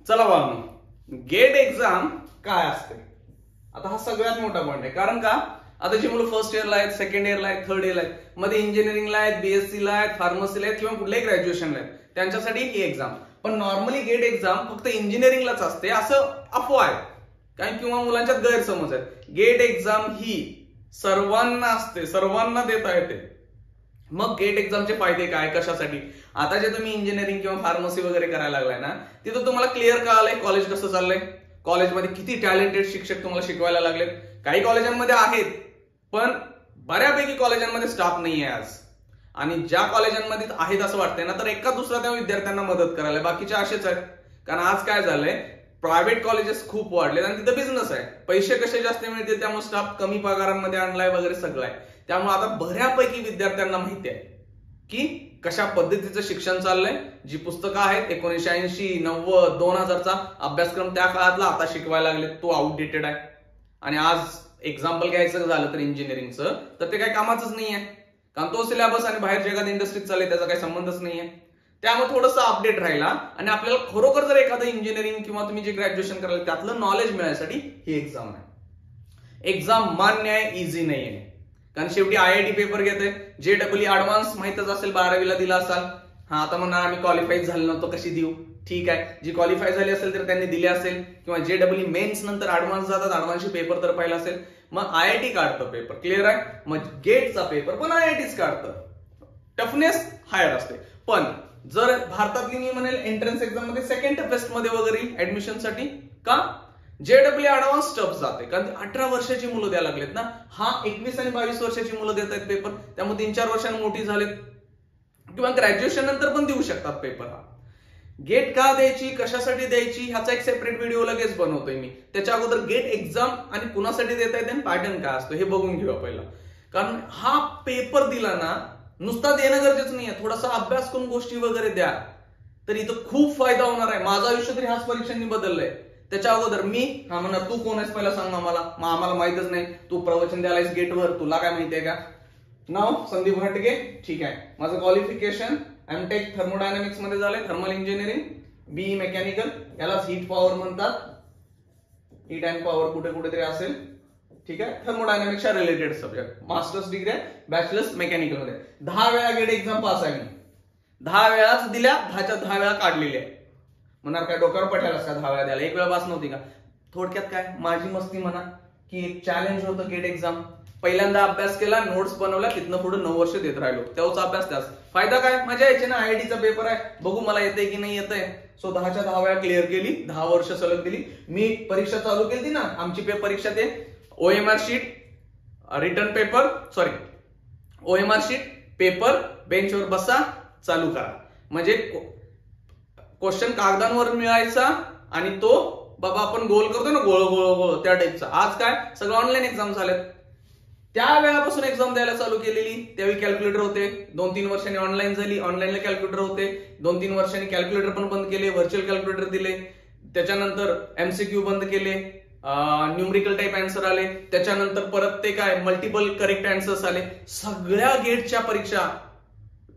चला बाळांनो, gate exam काय असते आता हा सगळ्यात मोठा पॉइंट आहे. कारण का आता जी मुलं फर्स्ट इयरला आहेत, सेकंड इयरला आहेत, थर्ड इयरला आहेत, मध्ये इंजिनिअरिंगला आहेत, बीएससीला आहेत, फार्मसीला आहेत किंवा कुठल्याही ग्रॅज्युएशनला आहेत, त्यांच्यासाठी ही एक्झाम. पण नॉर्मली गेट एक्झाम फक्त इंजिनिअरिंगलाच असते असं अफवा आहे कारण किंवा मुलांच्यात गैरसमज आहेत. गेट एक्झाम ही सर्वांना असते, सर्वांना देता येते. मग गेट एक्झामचे फायदे काय, कशासाठी? आता जे तुम्ही इंजिनिअरिंग किंवा फार्मसी वगैरे करायला लागलाय ना, तिथं तुम्हाला क्लिअर कळालंय कॉलेज कसं चाललंय, कॉलेजमध्ये किती टॅलेंटेड शिक्षक तुम्हाला शिकवायला लागलेत. काही कॉलेजांमध्ये आहेत पण बऱ्यापैकी कॉलेजांमध्ये स्टाफ नाही आहे आज. आणि ज्या कॉलेजांमध्ये आहेत असं वाटतंय ना, तर एका दुसरा त्या विद्यार्थ्यांना मदत करायला, बाकीचे असेच आहेत. कारण आज काय झालंय, प्रायव्हेट कॉलेजेस खूप वाढलेत आणि तिथं बिझनेस आहे, पैसे कसे जास्त मिळतील त्यामुळे स्टाफ कमी पगारांमध्ये आणलाय वगैरे सगळं आहे. त्यामुळे आता बऱ्यापैकी विद्यार्थ्यांना माहिती आहे की कशा पद्धतीचं शिक्षण चाललंय. जी पुस्तकं आहेत 1980, 90, 2000चा अभ्यासक्रम त्या काळातला आता शिकवायला लागले, तो आउटडेटेड आहे. आणि आज एक्झाम्पल घ्यायचं झालं तर इंजिनिअरिंगचं, तर ते काही कामाचंच नाहीये कारण तो सिलेबस आणि बाहेर जगात इंडस्ट्रीत चालले त्याचा काही संबंधच नाहीये. त्यामुळे थोडंसं अपडेट राहिला आणि आपल्याला खरोखर जर एखादं इंजिनिअरिंग किंवा तुम्ही जे ग्रॅज्युएशन कराल त्यातलं नॉलेज मिळण्यासाठी ही एक्झाम आहे. एक्झाम मान्य आहे, इझी नाहीये कारण शेवटी IIT पेपर घेते. JEE ऍडव्हान्स माहितच असेल, 12वीला दिला असाल. हा आता म्हणा आम्ही क्वालिफाईड झालो नव्हतो, कशी देऊ? ठीक आहे, जी क्वालिफाय झाली असेल तर त्यांनी दिले असेल किंवा JEE मेन्स नंतर ऍडव्हान्स जातात, ऍडव्हान्सचे पेपर तर पाहिला असेल. मग IIT काढतं पेपर, क्लिअर आहे. मग गेटचा पेपर पण IITच काढतं. टफनेस हायर असते. पण जर भारतातली मी म्हणेल एंट्रन्स एक्झाम मध्ये सेकंड टफेस्ट मध्ये वगैरे ऍडमिशन साठी का JEE ऍडव्हान्स टफ जाते कारण 18 वर्षाची मुलं द्यायला लागलेत ना. हा 21 आणि 22 वर्षाची मुलं देत आहेत पेपर, त्यामुळे 3-4 वर्षांनी मोठी झालेत किंवा ग्रॅज्युएशन नंतर पण देऊ शकतात पेपर. हा गेट का द्यायची, कशासाठी द्यायची, ह्याचा एक सेपरेट व्हिडिओ लगेच बनवतोय मी. त्याच्या अगोदर गेट एक्झाम आणि कुणासाठी देता येते आणि पॅटर्न काय असतो हे बघून घेऊया पहिला. कारण हा पेपर दिला ना, नुसता देणं गरजेचं नाहीये, थोडासा अभ्यास करून गोष्टी वगैरे द्या तर इथं खूप फायदा होणार आहे. माझं आयुष्य तरी ह्याच परीक्षांनी बदललंय. त्याच्या अगोदर मी हा म्हणा तू कोण आहेस पहिला सांग आम्हाला. मग आम्हाला माहितच नाही, तू प्रवचन द्यायलायस गेटवर, तुला काय माहितीये का? नाव संदीप घाटगे, ठीक आहे. माझं क्वालिफिकेशन एमटेक थर्मोडायनामिक्स मध्ये झालंय, थर्मल इंजिनिअरिंग, BE मेकॅनिकल, यालाच हीट पॉवर म्हणतात. हीट अँड पॉवर कुठे कुठेतरी असेल, ठीक आहे. थर्मोडायनामिक्सच्या रिलेटेड सब्जेक्ट, मास्टर्स डिग्री आहे, बॅचलर्स मेकॅनिकल मध्ये. 10 वेळा गेट एक्झाम पास आहे मी. 10 वेळाच दिल्या, 10च्या 10 वेळा काढलेल्या. म्हणणार काय डोक्यावर पठायला का 10 वेळा द्यायला, एक वेळा पास नव्हती का? थोडक्यात काय माझी मस्ती म्हणा की एक चॅलेंज होतं गेट एक्झाम. पहिल्यांदा अभ्यास केला, नोट्स बनवल्या, तिथनं पुढे 9 वर्ष देत राहिलो. तेव्हाच अभ्यास, त्याच फायदा काय, मजा यायची ना. IITचा पेपर आहे, बघू मला येतंय की नाही येतंय. सो 10च्या 10 वेळा क्लिअर केली, 10 वर्ष सलग दिली. मी परीक्षा चालू केली ना, आमची परीक्षा ते OMR sheet, return paper, sorry OMR sheet, paper, बेंचवर बसा, चालू करा. म्हणजे क्वेश्चन कागदांवर मिळायचा आणि तो बाबा आपण गोल करतो ना, गोळ गोळ गोळ, त्या टाईपचा. आज काय सगळं ऑनलाईन एक्झाम झालेत. त्या वेळापासून एक्झाम द्यायला चालू केलेली. त्यावेळी कॅल्क्युलेटर होते, 2-3 वर्षांनी ऑनलाईन झाली, ऑनलाईनला कॅल्क्युलेटर होते, 2-3 वर्षांनी कॅल्क्युलेटर पण बंद केले, व्हर्च्युअल कॅल्क्युलेटर दिले. त्याच्यानंतर MCQ बंद केले, न्यूमरिकल टाईप आन्सर आले. त्याच्यानंतर परत ते काय मल्टिपल करेक्ट आन्सर्स आले. सगळ्या गेटच्या परीक्षा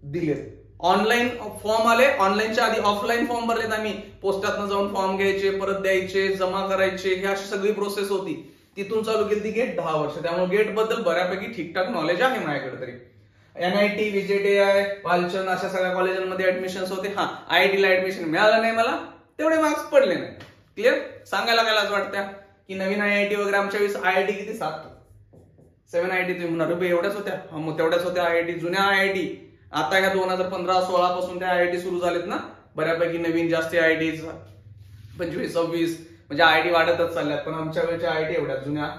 दिलेत. ऑनलाईन फॉर्म आले, ऑनलाईनच्या आधी ऑफलाईन फॉर्म भरलेत आम्ही. पोस्टातनं जाऊन फॉर्म घ्यायचे, परत द्यायचे, जमा करायचे, ही अशी सगळी प्रोसेस होती. तिथून चालू केली ती गेट 10 वर्ष. त्यामुळे गेट बद्दल बऱ्यापैकी ठीकठाक नॉलेज आहे माझ्याकडे तरी. NIT, VJTI, वालचंद अशा सगळ्या कॉलेजांमध्ये ऍडमिशन होते. हा IIT ला ऍडमिशन मिळालं नाही मला, तेवढे मार्क्स पडले नाही. क्लिअर. सांगायला काय लाज वाटत्या की नवीन IIT वगैरे. आमच्या वेळेस IIT किती 7 IIT तुम्ही म्हणणार एवढ्याच होत्या. मग तेवढ्याच होत्या IIT, जुन्या IIT. आता ह्या 2015-16 पासून त्या IIT सुरू झालेत ना, बऱ्यापैकी नवीन जास्त IIT 25-26 म्हणजे IIT वाढतच चालल्यात. पण आमच्या वेळेच्या IIT एवढ्या जुन्या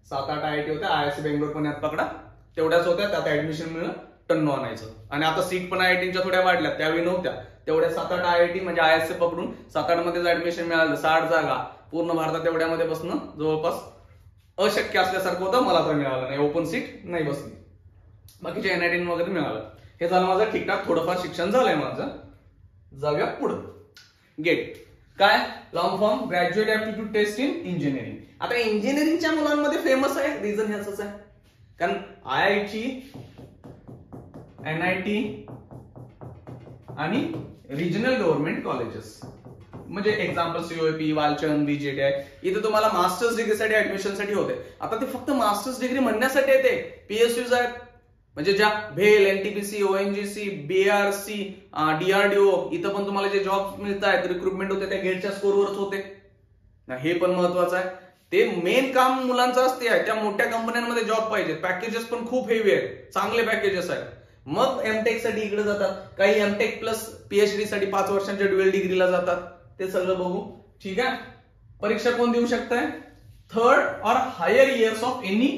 7-8 IIT होत्या. IISc बेंगलोर पुण्यात पकडा, तेवढ्याच होत्या. त्यात ऍडमिशन मिळणं टन्नो आणायचं. आणि आता सीट पण IITच्या थोड्या वाढल्यात, त्यावेळी नव्हत्या. तेवढ्या 7-8 IIT म्हणजे IISc पकडून 7-8 मध्येच ऍडमिशन मिळालं. 60 जागा पूर्ण भारतात एवढ्यामध्ये बसणं जवळपास अशक्य असल्यासारखं होतं. मला तर मिळालं नाही, ओपन सीट नाही बसली. बाकीच्या NIT वगैरे मिळालं. हे झालं माझं ठीकठाक, थोडंफार शिक्षण झालंय माझं. जाऊया पुढं. गेट काय, long form graduate aptitude test in engineering. आता इंजिनिअरिंगच्या मुलांमध्ये फेमस आहे, रिझन ह्याच आहे कारण IIT, NIT आणि रिजनल गव्हर्नमेंट कॉलेजेस म्हणजे एक्झाम्पल सीओपी, वालचंद, बीजेटीआय, इथे तुम्हाला मास्टर्स डिग्रीसाठी ऍडमिशनसाठी होते. आता ते फक्त मास्टर्स डिग्री म्हणण्यासाठी येते. पीएसयूज आहेत म्हणजे ज्या भेल, एनटीपीसी, ओएनजीसी, बीआरसी, डीआरडीओ, इथं पण तुम्हाला जे जॉब मिळत आहेत, रिक्रुटमेंट होते त्या गेटच्या स्कोरवरच होते. हे पण महत्वाचं आहे. ते मेन काम मुलांचं असते आहे. त्या मोठ्या कंपन्यांमध्ये जॉब पाहिजे. पॅकेजेस पण खूप हेवी आहेत, चांगले पॅकेजेस आहेत. मग एमटेक साठी इकडे जातात. काही एमटेक प्लस पीएचडी साठी 5 वर्षांच्या ड्युअल डिग्रीला जातात. ते सगळं बघू. ठीक आहे. परीक्षा कोण देऊ शकताय? 3rd or higher years of any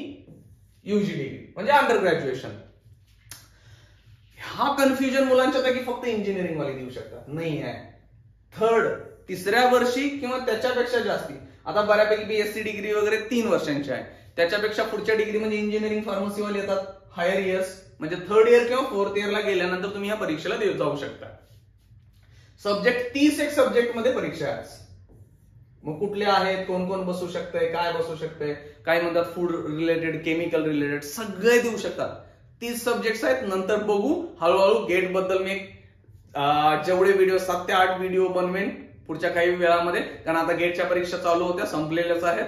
UG degree म्हणजे अंडर ग्रॅज्युएशन. हा कन्फ्युजन मुलांच्या पैकी फक्त इंजिनिअरिंग वाले देऊ शकतात नाही आहे. 3rd, 3ऱ्या वर्षी किंवा त्याच्यापेक्षा जास्ती. आता बऱ्यापैकी बीएससी डिग्री वगैरे 3 वर्षांची आहे. त्याच्यापेक्षा पुढच्या डिग्री म्हणजे इंजिनिअरिंग, फार्मसी वाले येतात. हायर इयर्स म्हणजे 3rd इयर किंवा 4th इयरला गेल्यानंतर तुम्ही या परीक्षेला जाऊ शकता. सब्जेक्ट 31 सब्जेक्ट मध्ये परीक्षा आहे. मग कुठले आहेत, कोण कोण बसू शकतंय, काय बसू शकतंय, काय म्हणतात फूड रिलेटेड, केमिकल रिलेटेड, सगळे देऊ शकतात. 30 सब्जेक्ट आहेत. नंतर बघू हळूहळू गेट बद्दल. मी जेवढे व्हिडिओ 7 ते 8 व्हिडिओ बनवेन पुढच्या काही वेळामध्ये, कारण आता गेटच्या परीक्षा चालू होत्या, संपलेल्याच आहेत.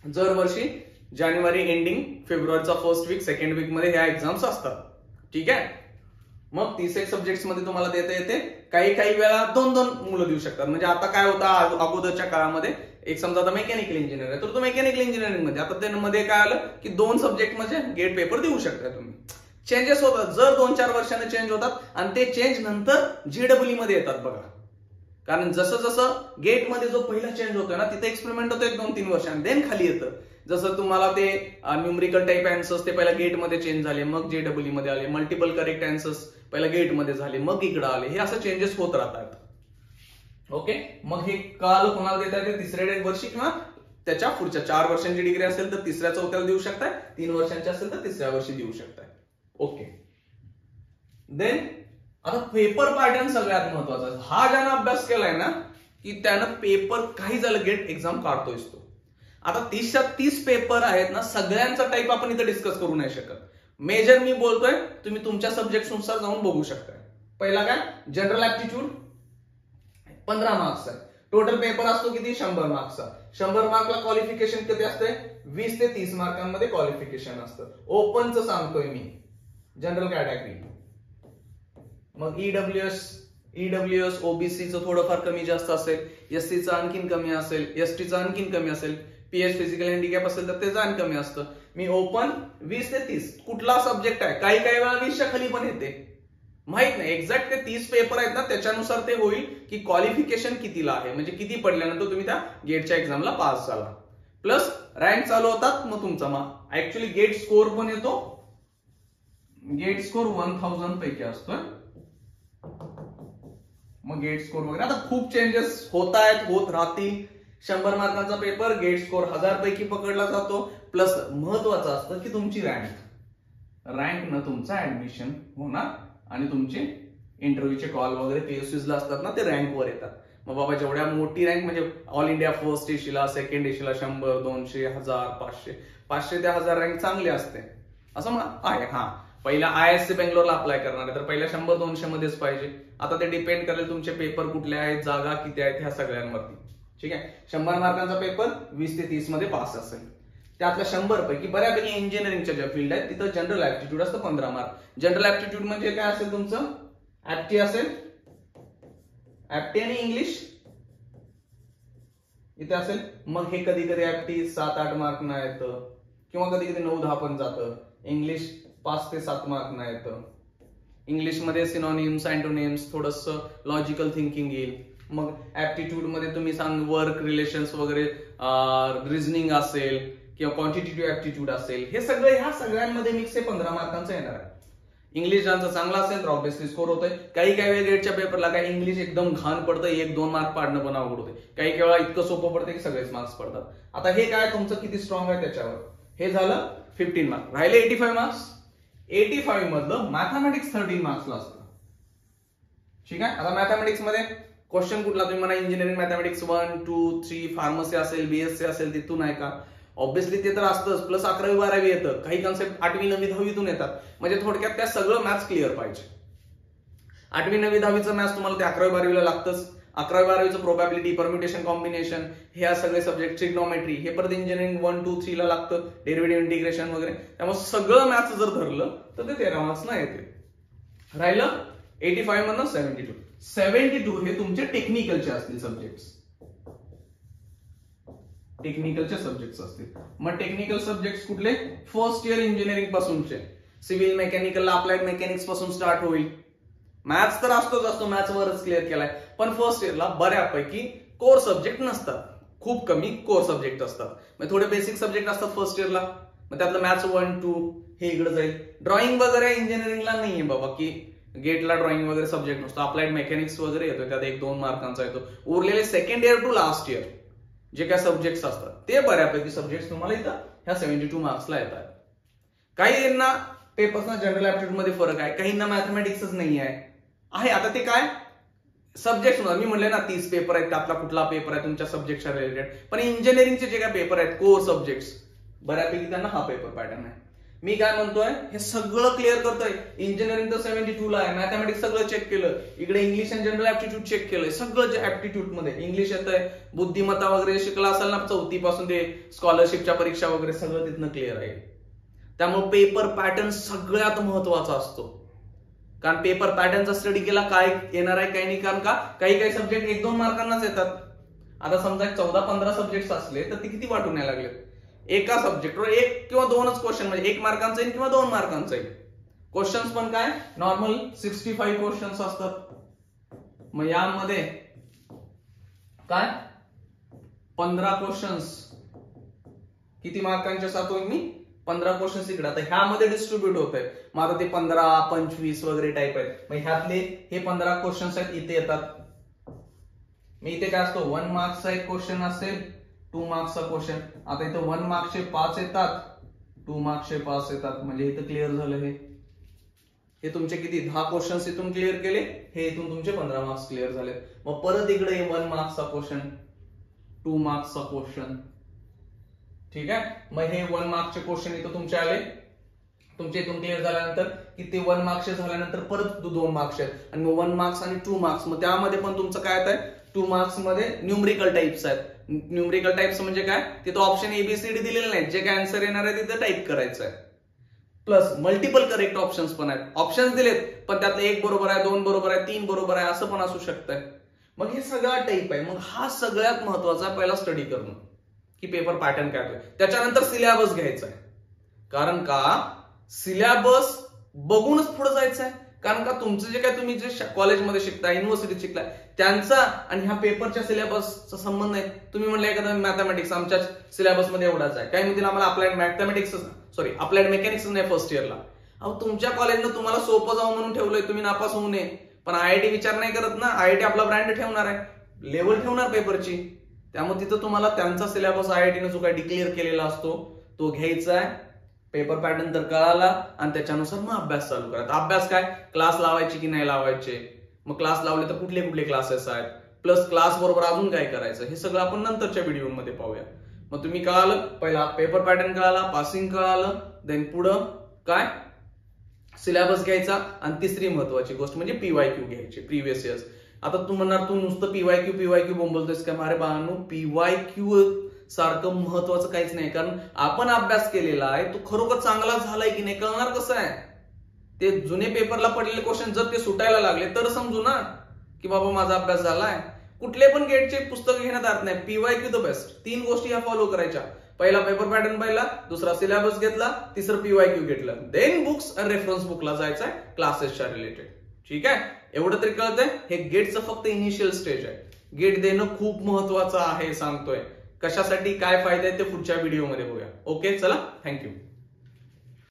दरवर्षी जानेवारी एंडिंग, फेब्रुवारीचा 1st वीक, 2nd वीक मध्ये ह्या एक्झाम्स असतात. ठीक आहे. मग 31 सब्जेक्ट मध्ये तुम्हाला देता येते. काही वेळा 2-2 मुलं देऊ शकतात. म्हणजे आता काय होतं अगोदरच्या काळामध्ये, एक समजा आता मेकॅनिकल इंजिनियर आहे तर तो मेकॅनिकल इंजिनिअरिंग मध्ये, आता त्यामध्ये काय आलं की 2 सब्जेक्ट मध्ये गेट पेपर देऊ शकता तुम्ही. चेंजेस होतात. जर 2-4 वर्षाने चेंज होतात आणि ते चेंज नंतर जेडब्ल्यू मध्ये येतात बघा. कारण जसं जसं गेटमध्ये जो पहिला चेंज होतोय ना, तिथे एक्सपेरिमेंट होतो 1-2-3 वर्षांनी, देन खाली येतं. जसं तुम्हाला ते न्यूमरिकल टाईप अँसर्स ते पहिला गेटमध्ये चेंज झाले, मग जेडब्ल्यू मध्ये आले. मल्टिपल करेक्ट अँसर्स पहिला गेटमध्ये झाले, मग इकडे आले. हे असं चेंजेस होत राहतात. ओके. मग हे काल कोणाला देता येते? 3ऱ्या वर्षी किंवा त्याच्या पुढच्या 4 वर्षांची डिग्री असेल तर 3ऱ्या 4थ्याला देऊ शकताय. 3 वर्षांची असेल तर 3ऱ्या वर्षी देऊ शकताय. ओके. देन आता पेपर पॅटर्न सगळ्यात महत्वाचा. हा ज्यानं अभ्यास केलाय ना की त्यानं पेपर काही झालं गेट एक्झाम काढतोय तो. आता 30 पेपर आहेत ना, सगळ्यांचा टाईप आपण इथे डिस्कस करू नाही शकत. मेजर मी बोलतोय, तुम्ही तुमच्या सब्जेक्ट नुसार जाऊन बघू शकताय. पहिला काय? जनरल ऍप्टिट्यूड 15 मार्क्स आहे. टोटल पेपर असतो किती? 100 मार्क्सचा. 100 मार्कला क्वालिफिकेशन किती असते? 20 ते 30 मार्कांमध्ये क्वालिफिकेशन असतं. ओपनचं सांगतोय मी, जनरल कॅटेगरी. मग ईडब्ल्यूएस ओबीसीचं थोडंफार कमी जास्त असेल, एससीचं आणखीन कमी असेल, एसटीचं आणखीन कमी असेल, पीएच फिजिकल हँडिकॅप असेल तर त्याचं आणखी कमी असतं. मी ओपन 20 ते 30 कुठला सब्जेक्ट आहे, काही वेळा 20च्या खाली पण येते, माहित नाही. एक्झॅक्ट ते 30 पेपर आहेत ना, त्याच्यानुसार ते होईल की क्वालिफिकेशन कितीला आहे, म्हणजे किती पडल्यानंतर तुम्ही त्या गेटच्या एक्झामला पास झाला. प्लस रँक चालू होतात. मग तुमचा मग ऍक्च्युअली गेट स्कोर पण येतो. गेट स्कोर 1000 पैकी असतोय. मग गेट स्कोर वगैरे आता खूप चेंजेस होत आहेत, होत राहतील. 100 मार्कांचा पेपर, गेट स्कोर 1000 पैकी पकडला जातो. प्लस महत्वाचं असतं की तुमची रँक न तुमचं ऍडमिशन होणार आणि तुमचे इंटरव्ह्यूचे कॉल वगैरे पीएसयूजला असतात ना, ते रँकवर येतात. मग बाबा जेवढ्या मोठी रँक म्हणजे ऑल इंडिया फर्स्ट एशीला, सेकंड एशीला 100, 200, 1000, 500 ते 1000 रँक चांगली असते असं आहे. हा, पहिला आयएससी बेंगलोरला अप्लाय करणार आहे तर पहिल्या 100-200 मध्येच पाहिजे. आता ते डिपेंड करेल तुमचे पेपर कुठले आहेत, जागा किती आहेत, ह्या सगळ्यांवरती. ठीक आहे. 100 मार्कांचा पेपर 20 ते 30 मध्ये पास असेल. त्यातल्या 100 पैकी बऱ्यापैकी इंजिनिअरिंगच्या ज्या फील्ड आहेत तिथं जनरल ऍप्टिट्यूड असतं 15 मार्क. जनरल ऍप्टिट्यूड म्हणजे काय असेल तुमचं? ऍप्टी असेल, ऍप्टी आणि इंग्लिश इथे असेल. मग हे कधी कधी ऍप्टी 7-8 मार्क ना येतं किंवा कधी कधी 9-10 पण जातं. इंग्लिश 5 ते 7 मार्क ना येतं. इंग्लिशमध्ये सिनॉनिम्स, अँटोनिम्स, थोडंसं लॉजिकल थिंकिंग येईल. मग ऍप्टिट्यूड मध्ये तुम्ही सांग वर्क रिलेशन्स वगैरे, रिझनिंग असेल किंवा क्वांटिटेटिव्ह ऍप्टिट्यूड असेल, हे सगळं ह्या सगळ्यांमध्ये मिक्स हे 15 मार्कांचं येणार आहे. इंग्लिश ज्यांचं चांगला असेल तर ऑब्व्हियसली स्कोर होतोय. काही वेळ गेटच्या पेपरला काय इंग्लिश एकदम घाण पडतं, 1-2 मार्क पाडणं पण अवघड होते. काही वेळा इतकं सोपं पडतं की सगळेच मार्क्स पडतात. आता हे काय तुमचं किती स्ट्रॉंग आहे त्याच्यावर. हे झालं 15 मार्क. राहिले 85 मार्क्स. 85 मधलं मॅथमॅटिक्स 13 मार्क्सला असतं. ठीक आहे. आता मॅथमॅटिक्स मध्ये क्वेश्चन कुठला तुम्ही म्हणा, इंजिनिअरिंग मॅथमॅटिक्स 1, 2, 3, फार्मसी असेल, बीएससी असेल, तिथून आहे का? ऑब्व्हियसली ते तर असतंच. प्लस 11वी-12वी येतं. काही कन्सेप्ट 8वी, 9वी, 10वीतून येतात. म्हणजे थोडक्यात त्या सगळं मॅथ्स क्लिअर पाहिजे. 8वी, 9वी, 10वीचं मॅथ्स तुम्हाला ते 11वी-12वीला लागतंच. 11वी-12वीचं प्रोबॅबिलिटी, परम्युटेशन, कॉम्बिनेशन, हे सगळे सब्जेक्ट, ट्रिग्नोमेट्री, हे परत इंजिनिअरिंग 1, 2, 3 ला लागतं, डेरिव्हेटिव्ह इंटिग्रेशन वगैरे. त्यामुळे सगळं मॅथ्स जर धरलं तर ते 13 मार्क्सना येते. राहिलं 85 मधनं 72. 72 हे तुमचे टेक्निकलचे असतील सब्जेक्ट, टेक्निकलचे सब्जेक्ट असतील. मग टेक्निकल सब्जेक्ट कुठले? फर्स्ट इयर इंजिनिअरिंग पासूनचे. सिव्हिल मेकॅनिकलला अप्लाइड मेकॅनिक्स पासून स्टार्ट होईल. मॅथ्स तर असतो, मॅथ्स वरच क्लिअर केलाय. पण फर्स्ट इयरला बऱ्यापैकी कोर सब्जेक्ट नसतात, खूप कमी कोर सब्जेक्ट असतात. मग थोडे बेसिक सब्जेक्ट असतात फर्स्ट इयरला. मग त्यातलं मॅथ्स 1, 2 हे इकडे जाईल. ड्रॉइंग वगैरे इंजिनिअरिंगला नाहीये बाबा, की गेटला ड्रॉइंग वगैरे सब्जेक्ट नसतो. अप्लाइड मेकॅनिक्स वगैरे येतो, त्यात 1-2 मार्कांचा येतो. उरलेले second year to last year जे काय सब्जेक्ट्स असतात ते बऱ्यापैकी सब्जेक्ट तुम्हाला इथं ह्या 72 मार्क्सला येतात. काहींना पेपर्सना जनरल ऍप्टिट्यूड मध्ये फरक आहे, काहींना मॅथमॅटिक्सच नाही आहे. आता ते काय सब्जेक्ट, मी म्हणले ना 30 पेपर आहेत, त्यातला कुठला पेपर आहे तुमच्या सब्जेक्टच्या रिलेटेड. पण इंजिनिअरिंगचे जे काय पेपर आहेत कोर सब्जेक्ट्स बऱ्यापैकी त्यांना हा पेपर पॅटर्न आहे. मी काय म्हणतोय, हे सगळं क्लिअर करतोय. इंजिनिअरिंग तर 72 ला आहे, मॅथमॅटिक्स सगळं चेक केलं, इकडे इंग्लिश आणि जनरल ऍप्टिट्यूड चेक केलंय. सगळं जे ऍप्टिट्यूड मध्ये इंग्लिश येतंय, बुद्धिमत्ता वगैरे शिकला असेल ना 4थी पासून ते स्कॉलरशिपच्या परीक्षा वगैरे सगळं तिथनं क्लिअर आहे. त्यामुळे पेपर पॅटर्न सगळ्यात महत्वाचा असतो. कारण पेपर पॅटर्नचा स्टडी केला काय येणार आहे काही नाही. कारण का काही सब्जेक्ट 1-2 मार्कांनाच येतात. आता समजा 14-15 सब्जेक्ट असले तर ते किती वाटून यायला लागले. एका सब्जेक्टवर 1 किंवा 2च क्वेश्चन, म्हणजे 1 मार्कांचा येईल किंवा 2 मार्कांचा येईल. क्वेश्चन्स पण काय नॉर्मल 65 क्वेश्चन्स असतात. मग यामध्ये काय 15 क्वेश्चन्स किती मार्कांचे सांगतोय मी, 15 क्वेश्चन्स इकडे. आता ह्यामध्ये डिस्ट्रीब्यूट होत आहेत. मग आता ते 15, 25 वगैरे टाईप आहेत. मग ह्यातले हे 15 क्वेश्चन्स आहेत इथे येतात. मी इथे काय असतो 1 मार्क्सचा एक क्वेश्चन असेल, 2 मार्क्सचा क्वेश्चन. आता इथं 1 मार्क्सचे 5 येतात, 2 मार्क्सचे 5 येतात. म्हणजे इथं क्लिअर झालं. हे तुमचे किती 10 क्वेश्चन्स इथून क्लिअर केले, हे इथून तुमचे 15 मार्क्स क्लिअर झाले. मग परत इकडे 1 मार्क्सचा क्वेश्चन, 2 मार्क्सचा क्वेश्चन. ठीक आहे. मग हे 1 मार्क्सचे क्वेश्चन इथं तुमचे आले, तुमचे इथून क्लिअर झाल्यानंतर किती 1 मार्क्सचे झाल्यानंतर परत 2 मार्क्स आहेत. आणि मग 1 मार्क्स आणि 2 मार्क्स. मग त्यामध्ये पण तुमचं काय येत आहे 2 मार्क्स मध्ये न्यूमरिकल टाइप्स आहेत. न्यूमरिकल टाइप्स म्हणजे काय, तिथं ऑप्शन ABCD दिलेले नाहीत, जे काय आन्सर येणार आहे तिथं टाईप करायचं आहे. प्लस मल्टिपल करेक्ट ऑप्शन्स पण आहेत. ऑप्शन्स दिलेत पण त्यातलं 1 बरोबर आहे, 2 बरोबर आहे, 3 बरोबर आहे, असं पण असू शकतंय. मग हे सगळा टाईप आहे. मग हा सगळ्यात महत्वाचा पहिला स्टडी करणं की पेपर पॅटर्न काय आहे. त्याच्यानंतर सिलेबस घ्यायचा आहे. कारण का सिलेबस बघूनच पुढे जायचं आहे. कारण का तुमचं जे काय तुम्ही जे कॉलेजमध्ये शिकताय, युनिव्हर्सिटीत शिकताय, त्यांचा आणि ह्या पेपरच्या सिलेबसचा संबंध आहे. तुम्ही म्हणलं एखादा मॅथमॅटिक्स आमच्या सिलेबसमध्ये एवढाच आहे, काही म्हणतील आम्हाला अप्लाइड मॅथमॅटिक्स अप्लाइड मेकॅनिक्स नाही फर्स्ट इयरला. अहो तुमच्या कॉलेजनं तुम्हाला सोपं जावं म्हणून ठेवलंय, तुम्ही नापास होऊ नये. पण IIT विचार नाही करत ना. IIT आपला ब्रँड ठेवणार आहे, लेवल ठेवणार पेपरची. त्यामुळे तिथं तुम्हाला त्यांचा सिलेबस IITने जो काही डिक्लेअर केलेला असतो तो घ्यायचा आहे. पेपर पॅटर्न तर कळाला आणि त्याच्यानुसार मग अभ्यास चालू करायचा. अभ्यास काय, क्लास लावायचे की नाही लावायचे, मग क्लास लावले तर कुठले कुठले क्लासेस आहेत, प्लस क्लास बरोबर अजून काय करायचं, हे सगळं आपण नंतरच्या व्हिडिओमध्ये पाहूया. मग तुम्ही कळालं, पहिला पेपर पॅटर्न कळाला, पासिंग कळालं, देन पुढं काय सिलेबस घ्यायचा. आणि तिसरी महत्वाची गोष्ट म्हणजे PYQ घ्यायची, प्रिव्हियस इयर्स. आता तू म्हणणार तू नुसतं PYQ बोंबलतोयस का. अरे बाळांनो, PYQ सारखं महत्वाचं काहीच नाही. कारण आपण अभ्यास केलेला आहे तो खरोखर चांगला झालाय की नाही कळणार कसं आहे. ते जुने पेपरला पडलेले क्वेश्चन जर ते सुटायला लागले तर समजू ना की बाबा माझा अभ्यास झालाय. कुठले पण गेटचे पुस्तक घेण्यात येत नाही. PYQ the best. 3 गोष्टी ह्या फॉलो करायच्या. पहिला पेपर पॅटर्न पाहिला, दुसरा सिलेबस घेतला, तिसरं PYQ घेतलं, देन बुक्स आणि रेफरन्स बुकला जायचंय क्लासेसच्या रिलेटेड. ठीक आहे. एवढं तरी कळतंय. हे गेटचं फक्त इनिशियल स्टेज आहे. गेट देणं खूप महत्वाचं आहे सांगतोय. कशासाठी काय फायदा आहे ते पुढच्या व्हिडिओमध्ये बघूया. ओके, चला, थँक्यू.